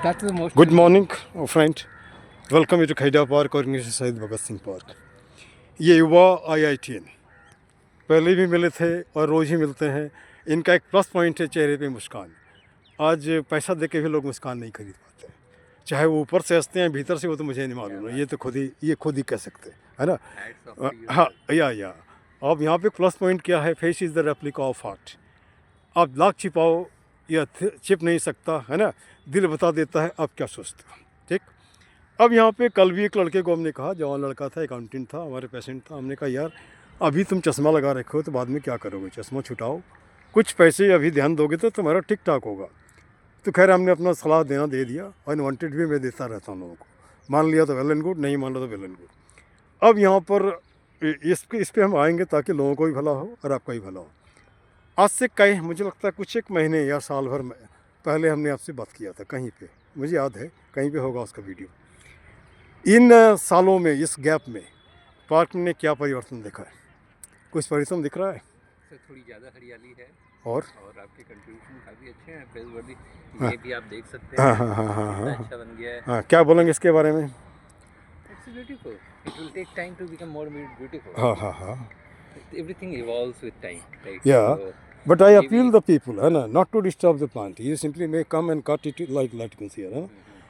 That's the most. Good morning, friend. Welcome you to Khaida Park और शहीद Bhagat Singh park. ये युवा IITian पहले भी मिले थे और रोज़ ही मिलते हैं. इनका एक प्लस पॉइंट है चेहरे पे मुस्कान. आज पैसा दे के भी लोग मुस्कान नहीं खरीद पाते, चाहे वो ऊपर से हंसते हैं भीतर से वो तो मुझे नहीं मालूम है. ये तो खुद ही कह सकते हैं, है ना. हाँ या अब यहाँ पे प्लस पॉइंट क्या है? Face is the replica of heart. आप लाख छिपाओ या छिप नहीं सकता, है ना. दिल बता देता है आप क्या सोचते हो. ठीक. अब यहाँ पे कल भी एक लड़के को हमने कहा, जवान लड़का था, अकाउंटेंट था, हमारे पेशेंट था. हमने कहा यार अभी तुम चश्मा लगा रखे हो तो बाद में क्या करोगे, चश्मा छुटाओ, कुछ पैसे अभी ध्यान दोगे तो तुम्हारा ठीक ठाक होगा. तो खैर हमने अपना सलाह देना दे दिया. अनवांटेड भी मैं देता रहता हूँ लोगों को. मान लिया तो वेल एंड गुड, नहीं मान लिया तो वेल एंड गुड. अब यहाँ पर इस पर हम आएंगे ताकि लोगों को भी भला हो और आपका भी भला हो. आज से कई मुझे लगता है कुछ एक महीने या साल भर पहले हमने आपसे बात किया था कहीं पे, मुझे याद है कहीं पे होगा उसका वीडियो. इन सालों में, इस गैप में पार्क ने क्या परिवर्तन देखा है? कुछ परिवर्तन दिख रहा है? सर थोड़ी ज़्यादा हरियाली है और आपके कंट्रीब्यूशन काफ़ी अच्छे हैं, प्रेज़वर्दी. ये भी आप देख सकते हैं. हाँ, अच्छा बन गया है. हाँ, क्या बोलेंगे इसके बारे में? It's beautiful. It will take time to become more beautiful. हाँ. Everything evolves with time, right? Yeah. So, But I maybe- appeal the people, है ना, not to disturb the plant. You simply may come and cut it like lichens here, है.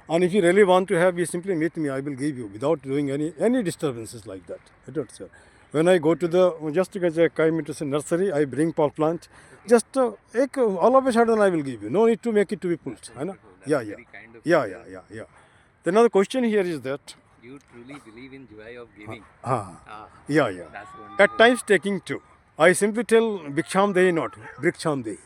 And if you really want to have, you simply meet me. I will give you without doing any disturbances like that. I don't say. When I go to the just to get a came into the nursery, I bring plant. Just all of a sudden I will give you. No need to make it to be pulled, है ना. Yeah. very kind of Yeah. Then another question here is that. You truly believe in joy of giving. Yeah. That's wonderful. At times taking too. I simply tell Bhiksham Dehi, not Briksham Dehi.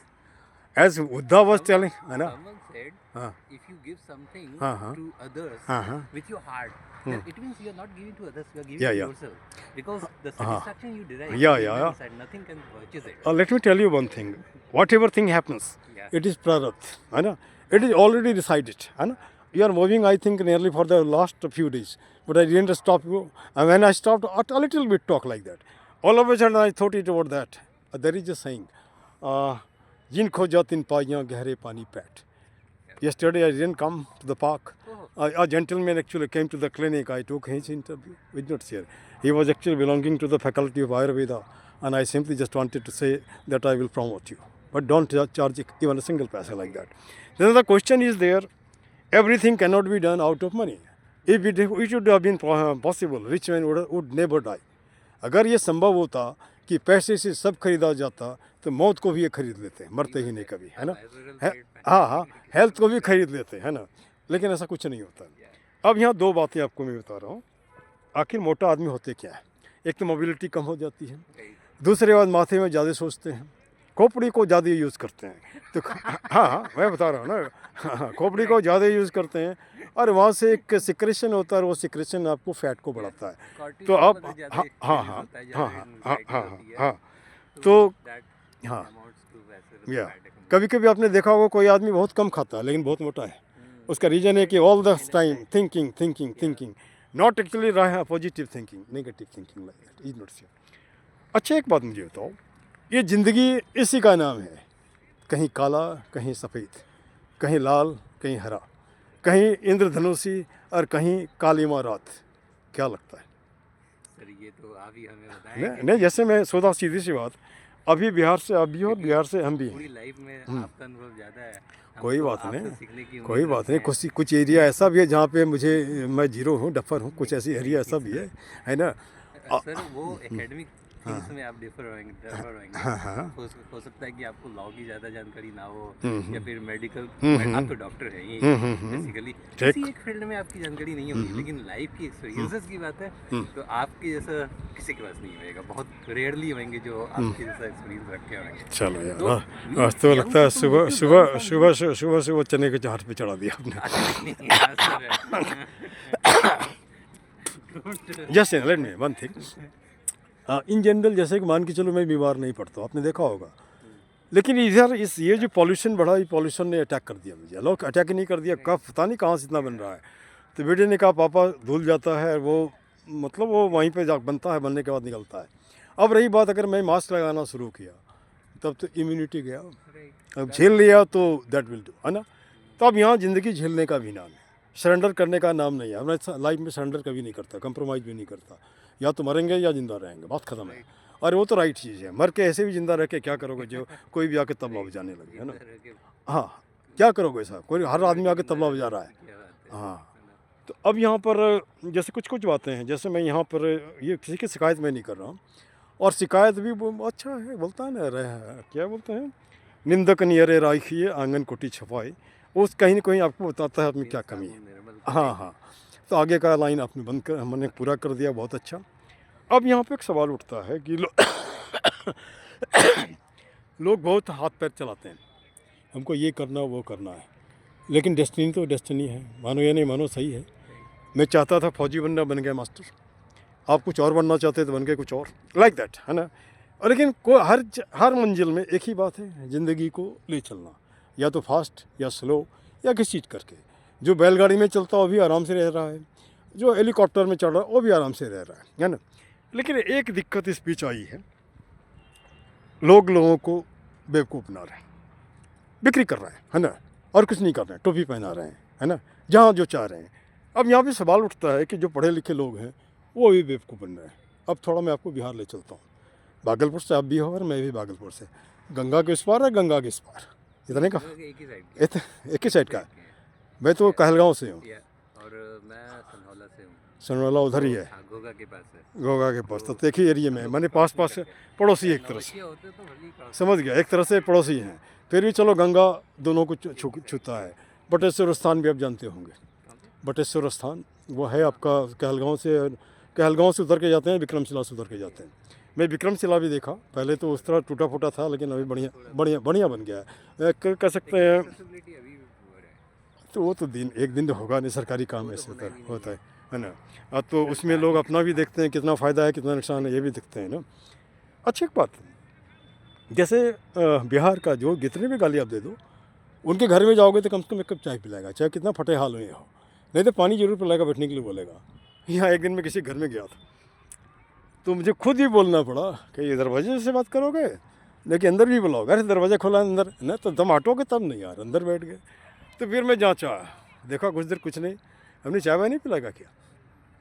As Uddha was telling, है ना. Someone said, हाँ. if you give something हाँ. to others हाँ. with your heart, then it means you are not giving to others, you are giving Yeah, to yeah. yourself. Because the satisfaction you derive, Yeah. inside, nothing can purchase it. Let me tell you one thing. Whatever thing happens, Yeah. it is prarabdha, है ना. It is already decided, है ना. You are moving, I think, nearly for the last few days. But I didn't stop you. And when I stopped, a little bit talk like that. All of a sudden, I thought it about that. There is a saying, "Jin khoja tin paiyan gehre pani pat." Yesterday, I didn't come to the park. A gentleman actually came to the clinic. I took his interview. We did not share. He was actually belonging to the faculty of Ayurveda. And I simply just wanted to say that I will promote you. But don't charge even a single paisa like that. Then the question is there, everything cannot be done out of money. If it should have been possible, rich man would never die. अगर ये संभव होता कि पैसे से सब खरीदा जाता तो मौत को भी ये खरीद लेते हैं, मरते ही नहीं कभी, है ना. हाँ, हेल्थ को भी खरीद लेते हैं, है ना. लेकिन ऐसा कुछ नहीं होता. अब यहाँ दो बातें आपको मैं बता रहा हूँ. आखिर मोटा आदमी होते क्या है? एक तो मोबिलिटी कम हो जाती है, दूसरे बात माथे में ज़्यादा सोचते हैं, खोपड़ी को ज़्यादा यूज़ करते हैं. तो हाँ मैं बता रहा हूँ ना, खोपड़ी को ज़्यादा यूज़ करते हैं और वहाँ से एक सिक्रेशन होता है और वो सिक्रेशन आपको फैट को बढ़ाता है. तो आप हाँ तो हाँ या कभी कभी आपने देखा होगा कोई आदमी बहुत कम खाता है लेकिन बहुत मोटा है. उसका रीज़न है कि all the time thinking not actually positive thinking, negative thinking like that is not same. अच्छा एक बात मुझे बताओ, ये ज़िंदगी इसी का नाम है, कहीं काला कहीं सफ़ेद, कहीं लाल कहीं हरा, कहीं इंद्रधनुषी और कहीं कालीमा रात. क्या लगता है? सर ये तो आप ही हमें बताएं. नहीं जैसे मैं सोचा सीधी सी बात, अभी बिहार से आप भी हो, बिहार से हम भी हैं. पूरी लाइफ में आपका अनुभव ज़्यादा है. कोई बात नहीं, कुछ एरिया ऐसा भी है जहाँ पे मैं जीरो हूँ, डफर हूँ. कुछ ऐसी एरिया ऐसा भी है ना. सर वो एकेडमिक थिंग्स में आप डिफर होंगे. हो सकता है कि आपको लॉ की ज़्यादा जानकारी ना हो या फिर मेडिकल, आप तो डॉक्टर हैं ही बेसिकली, किसी एक फील्ड में आपकी जानकारी नहीं होगी, लेकिन लाइफ की एक्सपीरियंसेस की बात है तो आपके जैसा किसी के पास नहीं होएगा. बहुत रेयरली होंगे जो आपके जैसा एक्सपीरियंस रखे होंगे. चलो यार, आज तो लगता है सुबह चने के चाट पे चढ़ा दिया आपने. Just let me one thing. In general जैसे कि मान के चलो मैं बीमार नहीं पड़ता, आपने देखा होगा, लेकिन इधर ये जो पॉल्यूशन बढ़ा, ये पॉल्यूशन ने अटैक कर दिया मुझे. लोग अटैक नहीं कर दिया, कब पता नहीं कहाँ से इतना बन रहा है. तो बेटे ने कहा पापा धुल जाता है वो, मतलब वो वहीं पे बनता है, बनने के बाद निकलता है. अब रही बात, अगर मैं मास्क लगाना शुरू किया तब तो इम्यूनिटी गया. अब झेल लिया तो दैट विल डू, है ना. तो अब यहाँ ज़िंदगी झेलने का भी नाम है, सरेंडर करने का नाम नहीं है। हमारे लाइफ में सरेंडर कभी नहीं करता, कंप्रोमाइज़ भी नहीं करता। या तो मरेंगे या ज़िंदा रहेंगे, बात ख़त्म है। और वो तो राइट चीज़ है, मर के ऐसे भी ज़िंदा रह के क्या करोगे, जो कोई भी आके तबला बजाने लगे, है ना। हाँ, क्या करोगे साहब, कोई हर आदमी आके तबला बजा रहा है। क्या बात है, हाँ, तो अब यहाँ पर जैसे कुछ कुछ बातें हैं, जैसे मैं यहाँ पर ये किसी की शिकायत मैं नहीं कर रहा हूँ, और शिकायत भी अच्छा है, बोलता है ना, क्या बोलते हैं, निंदक नियरे राखिए आंगन कोटी छपाए, उस कहीं ना कहीं आपको बताता है आप में क्या कमी है। निर्मल। हाँ हाँ, तो आगे का लाइन आपने बंद कर, हमने पूरा कर दिया, बहुत अच्छा। अब यहाँ पे एक सवाल उठता है कि लोग बहुत हाथ पैर चलाते हैं, हमको ये करना वो करना है, लेकिन डेस्टिनी तो डेस्टिनी है, मानो या नहीं मानो सही है। मैं चाहता था फौजी बनना, बन गया मास्टर। आप कुछ और बनना चाहते तो बन गए कुछ और, लाइक दैट, है ना। और लेकिन हर मंजिल में एक ही बात है, ज़िंदगी को ले चलना, या तो फास्ट या स्लो या किसी चीज़ करके। जो बैलगाड़ी में चलता है वो भी आराम से रह रहा है, जो हेलीकॉप्टर में चढ़ रहा है वो भी आराम से रह रहा है ना। लेकिन एक दिक्कत इस बीच आई है, लोगों को बेवकूफ़ बना रहे हैं, बिक्री कर रहे हैं, है ना, और कुछ नहीं कर रहे हैं, टोपी पहना रहे हैं, है ना, जहाँ जो चाह रहे हैं। अब यहाँ पे सवाल उठता है कि जो पढ़े लिखे लोग हैं वो भी बेवकूफ़ बन रहे हैं। अब थोड़ा मैं आपको बिहार ले चलता हूँ, भागलपुर से आप भी हो और मैं भी भागलपुर से, गंगा के इस पार है, गंगा के इस पार, इतने का एक ही साइड एक ही साइड का है। मैं तो कहलगांव से हूँ, और मैं सनहौला से हूँ। सनवाला उधर ही है, हाँ, घोघा के पास है। गोगा के पास, तो एक ही एरिया में है, मैंने पास पास से पड़ोसी एक तरह से, नौबतिया होते तो भली क्रॉस। समझ गया, एक तरह से पड़ोसी हैं। फिर भी चलो गंगा दोनों को छूता है। बटेश्वर स्थान भी आप जानते होंगे, बटेश्वर स्थान वो है आपका कहलगांव से उतर के जाते हैं, विक्रमशिला से उतर के जाते हैं। मैं विक्रमशिला भी देखा, पहले तो उस तरह टूटा फूटा था, लेकिन अभी बढ़िया बढ़िया बढ़िया बन गया है, कह सकते हैं। Accessibility अभी भी poor है। तो वो तो एक दिन तो होगा नहीं, सरकारी काम ऐसे होता है ना। अब तो उसमें लोग अपना भी देखते हैं, कितना फ़ायदा है कितना नुकसान है, ये भी देखते हैं ना। अच्छी एक बात, जैसे बिहार का जो जितने भी गाली आप दे दो, उनके घर में जाओगे तो कम से कम एक कप चाय पिलाएगा, चाहे कितना फटे हाल में हो, नहीं तो पानी जरूर पिलाएगा, बैठने के लिए बोलेगा। यहाँ एक दिन मैं किसी घर में गया था, तो मुझे खुद ही बोलना पड़ा कि ये दरवाजे से बात करोगे, लेकिन अंदर भी बुलाओगे, अरे दरवाज़ा खोला अंदर ना, तो दम हटोगे तब नहीं यार, अंदर बैठ गए। तो फिर मैं जांचा, देखा कुछ देर कुछ नहीं, हमने चाय वाय नहीं पिलाएगा क्या,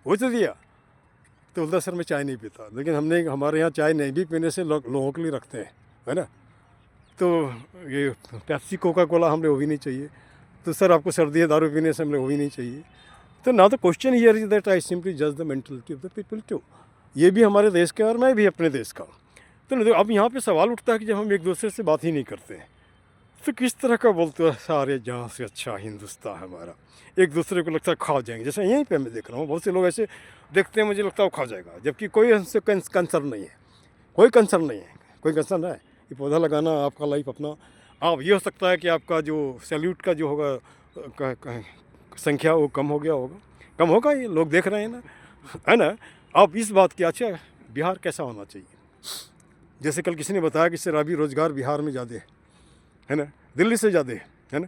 पूछ दिया। तो बोलता सर मैं चाय नहीं पीता, लेकिन हमारे यहाँ चाय नहीं भी पीने से लोगों के लिए रखते हैं, है ना। तो ये पेप्सी कोका कोला हमने वो भी नहीं चाहिए। तो सर आपको सर्दी है, दारू पीने से हमने वो भी नहीं चाहिए। तो ना तो question here is that I simply जज the mentality of the people too, ये भी हमारे देश का और मैं भी अपने देश का। तो अब यहाँ पे सवाल उठता है कि जब हम एक दूसरे से बात ही नहीं करते हैं तो किस तरह का बोलते हैं, सारे जहाँ से अच्छा हिंदुस्तान हमारा, एक दूसरे को लगता है खा जाएंगे। जैसे यहीं पे मैं देख रहा हूँ, बहुत से लोग ऐसे देखते हैं, मुझे लगता है वो खा जाएगा, जबकि कोई हमसे कंसर्न नहीं है, कोई कंसर्न नहीं है, कोई कंसर्न है। ये पौधा लगाना आपका लाइफ अपना, आप ये हो सकता है कि आपका जो सैल्यूट का जो होगा संख्या वो कम हो गया होगा, कम होगा, ये लोग देख रहे हैं ना, है ना। आप इस बात की, अच्छा बिहार कैसा होना चाहिए, जैसे कल किसी ने बताया कि शराबी रोजगार बिहार में ज़्यादा है ना, दिल्ली से ज़्यादा है ना।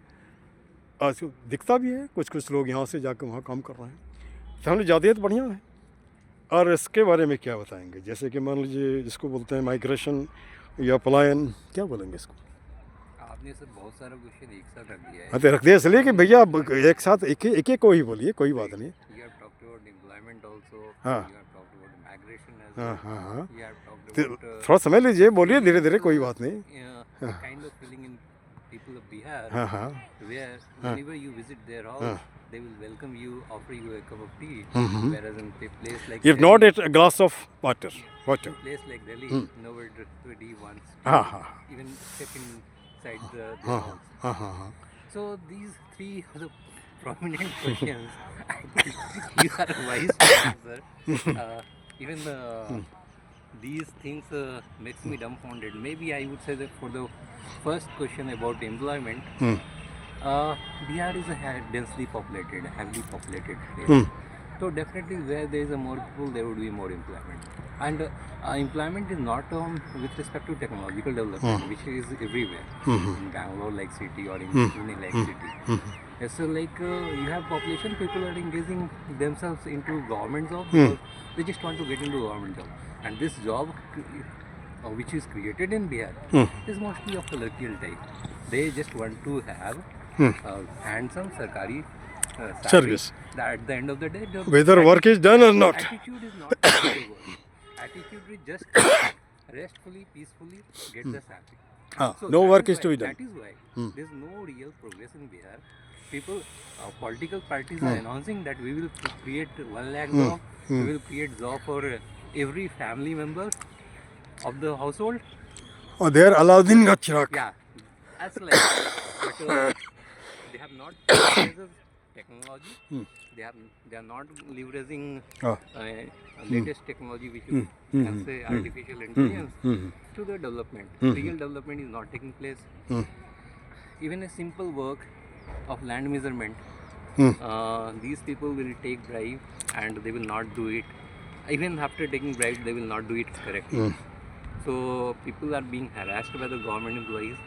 आज दिखता भी है, कुछ कुछ लोग यहाँ से जाकर वहाँ काम कर रहे हैं, तो हमने ज़्यादा तो बढ़िया है। और इसके बारे में क्या बताएंगे, जैसे कि मान लीजिए जिसको बोलते हैं माइग्रेशन या पलायन, क्या बोलेंगे इसको। आपने सर बहुत सारा क्वेश्चन एक साथ रख दिया है। हाँ तो रख दिया इसलिए कि भैया एक साथ एक को ही बोलिए, कोई बात नहीं। You have talked about employment also. हाँ। You have talked about migration as हाँ well. हाँ हाँ, You have talked तो about थोड़ा समय लीजिए, बोलिए धीरे धीरे, कोई बात नहीं। kind of feeling in people of Bihar, हाँ हाँ where whenever you visit their house, they will welcome you, offer you a cup of tea. Whereas in a place like if not a glass of water. place like Delhi, nobody wants हाँ to हाँ even step inside their हाँ house. हाँ हाँ हाँ, So these three are the prominent questions. I think you are a wise person, sir. Even these things makes me dumbfounded. Maybe I would say that for the first question about employment, Bihar is a densely populated, heavily populated state. So definitely where there is a more people, there would be more employment. And employment is not with respect to technological development, which is everywhere in Bangalore like city or in Pune like city. So like you have population, people are engaging themselves into government job because they just want to get into government job. And this job which is created in Bihar is mostly of colloquial type. They just want to have handsome sarkari Service. that at the end of the day the Whether work is done or not. attitude is not to do the work. Attitude is just restfully, peacefully get the salary. No that work is is to why- be done. That is why there's no real progress in Bihar. People, political parties are announcing that we will create 1 lakh job, we will create job for every family member of the household. Oh, there Alauddin got Chirag. Yeah, that's like, but they have not leveraged technology. They are not leveraging Oh. latest technology, which you can say artificial intelligence, to the development. Real development is not taking place. Even a simple work of land measurement, these people will take bribe and they will not do it. Even after taking bribe, they will not do it correctly. So people are being harassed by the government employees.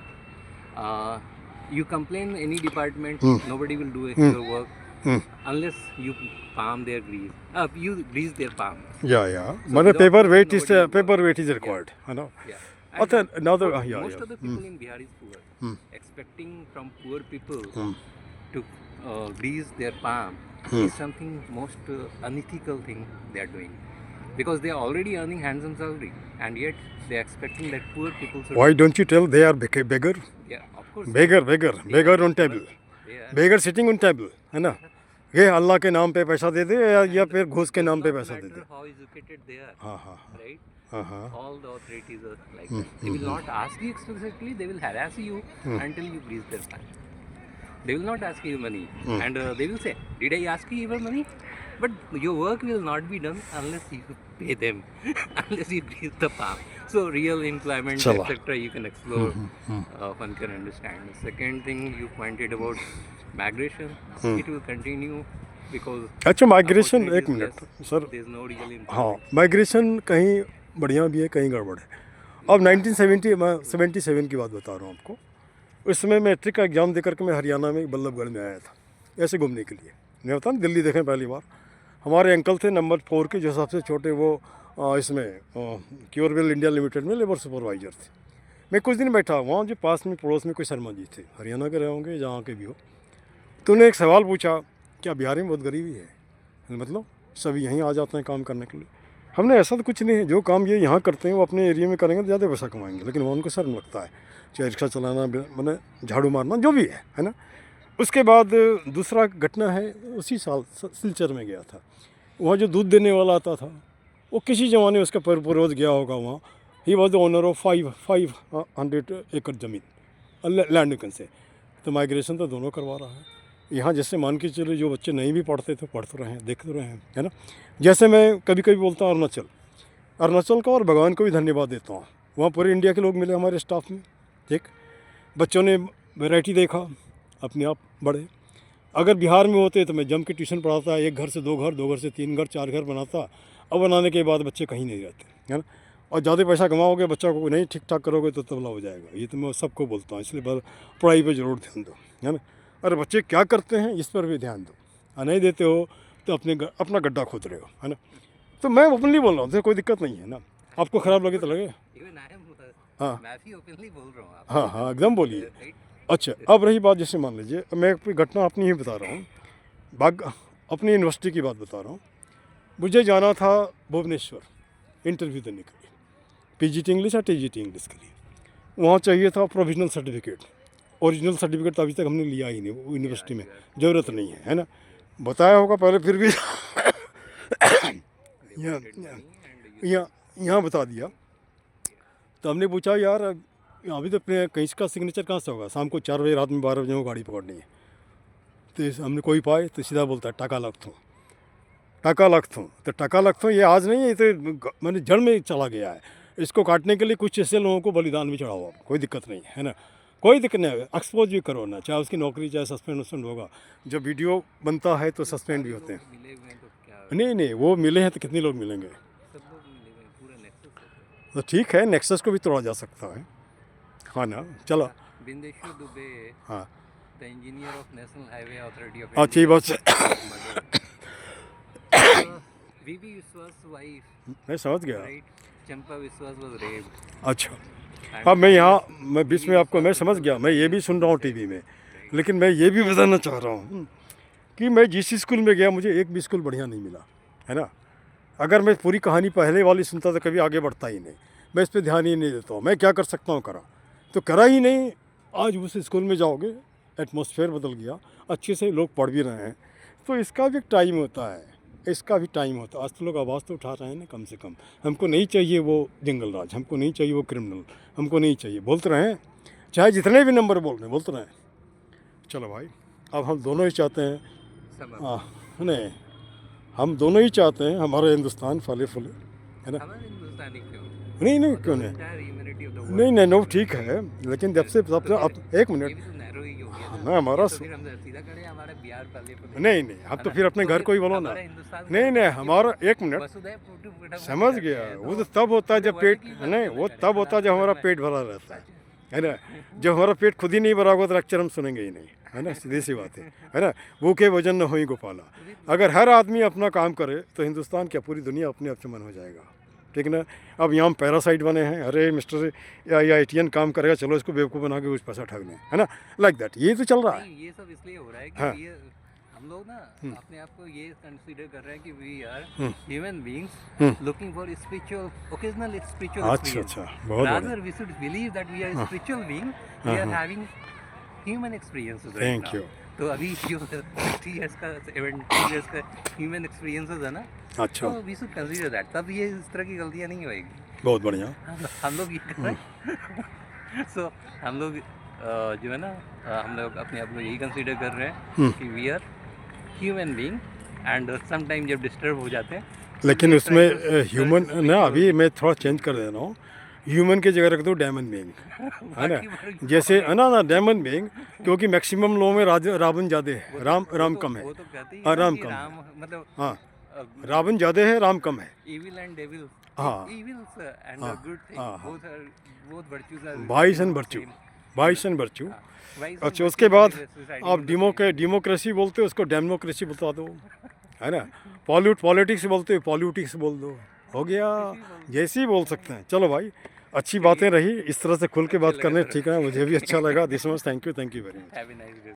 You complain any department, nobody will do your work unless you palm their grease. You grease their palm. Yeah. So But without paper it, weight is nobody will work. paper weight is required. You know. Yeah. Okay, And now the most of the people in Bihar is poor. Expecting from poor people to grease their palm is something most unethical thing they are doing, because they are already earning handsome salary, and yet they are expecting that poor people should. Why don't you tell they are beggar? Yeah, of course. Beggar on table. They are. Beggar sitting on table है ना, ये अल्लाह के नाम पे पैसा दे दे या फिर घूस के नाम पे Not पैसा दे दे. matter how educated they are, हाँ. right? हाँ. All the authorities are like that. They will not ask you explicitly. They will harass you until you grease their palm. They will not ask you money, and they will say, "Did I ask you for money?" But your work will not be done unless you pay them, unless you grease the palm. So real employment, Chala. etc. You can explore. One can understand. The second thing you pointed about migration, it will continue because. अच्छा migration एक opportunities minute less. Sir. There's no real employment. हाँ migration कहीं बढ़िया भी है कहीं गड़बड़ है. अब 1970 मैं 77 की बात बता रहा हूँ आपको. उस समय मैट्रिक का एग्ज़ाम देकर के मैं हरियाणा में बल्लभगढ़ में आया था ऐसे घूमने के लिए. मैं बता दिल्ली देखें पहली बार. हमारे अंकल थे नंबर 4 के, जो सबसे छोटे, वो इसमें क्योरवेल इंडिया लिमिटेड में लेबर सुपरवाइज़र थे. मैं कुछ दिन बैठा वहाँ, जो पास में पड़ोस में कोई शर्मा जी थे, हरियाणा के रहे होंगे जहाँ के भी हो. तो उन्हें एक सवाल पूछा, क्या बिहार में बहुत गरीबी है? मतलब सभी यहीं आ जाते हैं काम करने के लिए. हमने ऐसा तो कुछ नहीं है, जो काम ये यहाँ करते हैं वो अपने एरिया में करेंगे तो ज़्यादा पैसा कमाएंगे, लेकिन वहाँ उनको शर्म लगता है, चाहे रिक्शा चलाना, मैंने झाड़ू मारना, जो भी है ना. उसके बाद दूसरा घटना है, उसी साल सिलचर में गया था. वहाँ जो दूध देने वाला आता था, वो किसी ज़माने में उसका पूर्वज गया होगा वहाँ. He was the owner of 500 एकड़ ज़मीन लैंड, यू कैन से. तो माइग्रेशन तो दोनों करवा रहा है. यहाँ जैसे मान के चले, जो बच्चे नहीं भी पढ़ते थे पढ़ तो रहे हैं, देख तो रहे हैं, है ना. जैसे मैं कभी कभी बोलता हूँ अरुणाचल का, और भगवान को भी धन्यवाद देता हूँ. वहाँ पूरे इंडिया के लोग मिले हमारे स्टाफ में. ठीक, बच्चों ने वैरायटी देखा, अपने आप बढ़े. अगर बिहार में होते तो मैं जम के ट्यूशन पढ़ाता, 1 घर से 2 घर, 2 घर से 3 घर, 4 घर बनाता. अब बनाने के बाद बच्चे कहीं नहीं रहते, है ना. और ज़्यादा पैसा कमाओगे, बच्चा को नहीं ठीक ठाक करोगे तो तबला हो जाएगा. ये तो मैं सबको बोलता हूँ, इसलिए पढ़ाई पे ज़रूर ध्यान दो, है ना. अरे बच्चे क्या करते हैं इस पर भी ध्यान दो. और नहीं देते हो तो अपना गड्ढा खोद रहे हो, है ना. तो मैं ओपनली बोल रहा हूँ, कोई दिक्कत नहीं है ना. आपको ख़राब लगे तो लगे. Even I am, हाँ. मैं भी openly बोल रहा हूँ. हाँ एकदम बोलिए. Right? अच्छा, अब रही बात, जैसे मान लीजिए मैं कोई घटना अपनी ही बता रहा हूँ, अपनी यूनिवर्सिटी की बात बता रहा हूँ. मुझे जाना था भुवनेश्वर इंटरव्यू देने के लिए, पीजीटी इंग्लिश या टीजीटी इंग्लिश के लिए. वहाँ चाहिए था प्रोविजनल सर्टिफिकेट. ओरिजिनल सर्टिफिकेट तो अभी तक हमने लिया ही नहीं, वो यूनिवर्सिटी में ज़रूरत नहीं है ना. बताया होगा पहले, फिर भी यहाँ बता दिया. तो हमने पूछा, यार अभी तो कहीं का सिग्नेचर कहाँ से होगा? शाम को 4 बजे, रात में 12 बजे वो गाड़ी पकड़नी है. तो हमने कोई पाए तो सीधा बोलता है टाका लगता हूँ. तो टाका लगता हूँ ये आज नहीं है, ये तो मैंने जड़ में चला गया है. इसको काटने के लिए कुछ ऐसे लोगों को बलिदान भी चढ़ाओ आप, कोई दिक्कत नहीं है ना. कोई दिक्कत नहीं है, एक्सपोज भी करो ना, चाहे उसकी नौकरी, चाहे सस्पेंड होगा. जब वीडियो बनता है तो सस्पेंड भी होते हैं. मिले हुए हैं तो क्या, नहीं, वो मिले हैं तो कितने लोग मिलेंगे? सब लोग मिले हुए हैं, पूरा नेक्सस है. तो ठीक है, नेक्सस को भी तोड़ा जा सकता है, हाँ ना. चलो. बिंदेश्वर दुबे, हाँ, the engineer of National Highway Authority of अच्छी India, बात है. VV Viswas' wife, मैं समझ गया. right? Champa Viswas was raped. अच्छा, हाँ मैं यहाँ, मैं बीच में आपको, मैं समझ गया, मैं ये भी सुन रहा हूँ टीवी में लेकिन मैं ये भी बताना चाह रहा हूँ कि मैं जिस स्कूल में गया मुझे एक भी स्कूल बढ़िया नहीं मिला, है ना। अगर मैं पूरी कहानी पहले वाली सुनता तो कभी आगे बढ़ता ही नहीं। मैं इस पर ध्यान ही नहीं देता हूँ। मैं क्या कर सकता हूँ, करा तो करा ही नहीं। आज उस स्कूल में जाओगे, एटमॉस्फेयर बदल गया, अच्छे से लोग पढ़ भी रहे हैं। तो इसका भी एक टाइम होता है, इसका भी टाइम होता है। आज तो लोग आवाज़ तो उठा रहे हैं ना, कम से कम। हमको नहीं चाहिए वो जंगल राज, हमको नहीं चाहिए वो क्रिमिनल, हमको नहीं चाहिए। बोलते रहें, चाहे जितने भी नंबर बोल रहे हैं, बोलते रहें। चलो भाई, अब हम दोनों ही चाहते हैं, नहीं, हम दोनों ही चाहते हैं हमारा हिंदुस्तान फले फूले, है ना। हमारे हिंदुस्तानी क्यों? नहीं क्यों नहीं, ह्यूमैनिटी ऑफ द वर्ल्ड। नहीं नो ठीक है, लेकिन जब से तो अब एक ये मिनट, भी तो नैरो ही हो गया हाँ, ना। ना हमारा तो फिर हम सीधा करें हमारा बिहार पहले फले। नहीं अब तो फिर अपने तो घर फिर को ही बोलो ना। हमारा हिंदुस्तान नहीं हमारा, एक मिनट, वसुधैव कुटुंबकम समझ करते गया। हैं, वो तो तो तब होता है जब पूरे पेट, वर्ल्ड की बात नहीं करना वो करें, तब होता है जब हमारा पेट भरा रहता है ना। जब हमारा पेट खुद ही नहीं भरा होगा तो लेक्चर हम सुनेंगे ही नहीं, है ना। सीधी सी बात है ना। भूखे वजन न होई गोपाला। अगर हर आदमी अपना काम करे तो हिंदुस्तान क्या पूरी दुनिया अपने आप चमन हो जाएगा, ठीक ना। अब यहाँ पैरासाइट बने हैं, अरे मिस्टर या एटीएन काम करेगा, चलो इसको बेवकूफ़ बना के कुछ पैसा ठग लें, है ना। लाइक दैट, ये तो चल रहा है। नहीं, ये सब इसलिए हो रहा है कि हाँ। ये हम लोग ना अपने आप को ये कंसीडर कर रहे हैं कि we are human beings looking for spiritual, occasional spiritual अच्छा, बहुत rather we should believe that we are spiritual being, we are having human experiences right thank now. You. तो अभी जो 30 इयर्स का 70 इयर्स का ह्यूमन एक्सपीरियंसेस है ना, अच्छा, तो वी शुड कंसीडर दैट, तब ये इस तरह की गलतियां नहीं होएगी। बहुत बढ़िया। हम लोग ये कर रहे हैं। सो हम लोग जो है ना, हम लोग अपने आप को यही कंसीडर कर रहे हैं कि we are human being, and some time जब डिस्टर्ब हो जाते हैं, लेकिन उसमें ह्यूमन ना, अभी मैं थोड़ा चेंज कर दे रहा हूँ। ह्यूमन की जगह रख दो डायमंड बीइंग, है ना। जैसे ना डायमंड बीइंग, क्योंकि मैक्सिमम लोगों में रावण ज़्यादा है, राम कम है। वो तो कहते ही हाँ, हैं ना राम कि कम है। राम मतलब हाँ, रावण ज़्यादा है, राम कम है। evil and devil, हाँ। evils and हाँ, good thing, हाँ, both virtues are vice and same. Virtue, vice and virtue. Vice and अच्छा, virtue उसके are बाद residing आप in the same. डेमोक्रेसी बोलते हो, उसको डेमोक्रेसी बता दो, है ना। पॉलिटिक्स बोलते हो, पॉलिटिक्स बोल दो, हो गया। जैसे ही बोल सकते हैं। चलो भाई, अच्छी बातें रही, इस तरह से खुल के बात करने, ठीक है। मुझे भी अच्छा लगा। This much, thank you very much. Have a nice day.